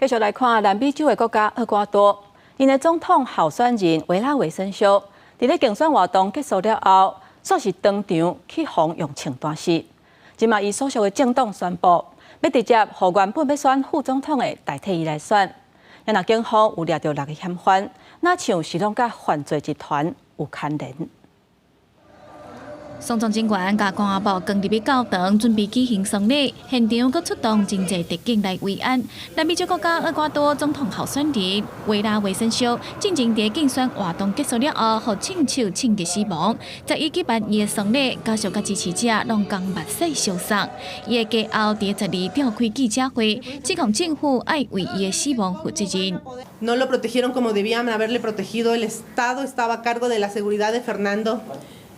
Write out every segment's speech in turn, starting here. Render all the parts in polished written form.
继续来看南美洲的国家厄瓜多，因的总统候选人维拉维森修，伫咧竞选活动结束了后，煞是当场起哄用枪弹死。今嘛，伊所属的政党宣布，要直接互原本要选副总统的代替伊来选。也若警方有抓到6个嫌犯，那像是拢甲犯罪集团有牵连。 双总警官甲公安部刚入去教堂，准备举行丧礼，现场阁出动真济特警来维安。南美洲国家厄瓜多总统候选人维拉维森修，进前伫竞选活动结束了后，互枪手枪击死亡。在伊举办伊的丧礼，家属甲支持者拢共目屎相送。伊的家后伫12召开记者会，指控政府爱为伊的死亡负责任。 No lo protegieron como debían haberle protegido. El Estado estaba a cargo de la seguridad de Fernando.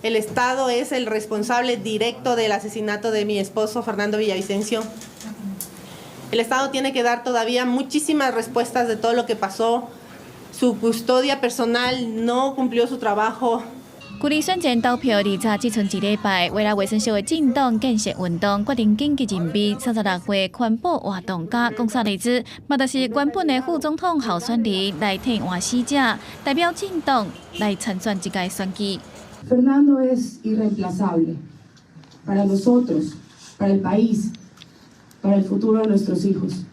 El Estado es el responsable directo del asesinato de mi esposo Fernando Villavicencio. El Estado tiene que dar todavía muchísimas respuestas de todo lo que pasó. Su custodia personal no cumplió su trabajo. 距离选前投票离差只剩1礼拜，维拉维森修的政党建设运动决定紧急任命36岁环保活动家贡萨雷兹，嘛就是原本的副总统候选人来替换死者，代表政党来参选这届选举。 Fernando es irreemplazable para nosotros, para el país, para el futuro de nuestros hijos.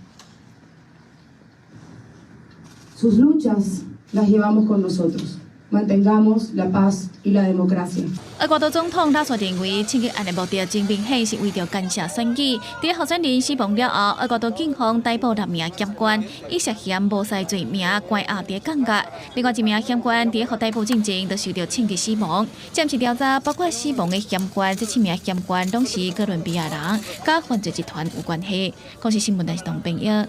Sus luchas las llevamos con nosotros. Mantengamos la paz y la democracia. 厄瓜多总统打算认为，枪击案的目的真明显是为着干涉选举。在候选人死亡了后，厄瓜多警方逮捕6名检官，以涉嫌谋杀罪名关押伫监狱。另外1名检官伫获逮捕进前就受到枪击死亡。暂时调查包括死亡的检官，这7名检官拢是哥伦比亚人，甲犯罪集团有关系。公视新闻台是唐平友。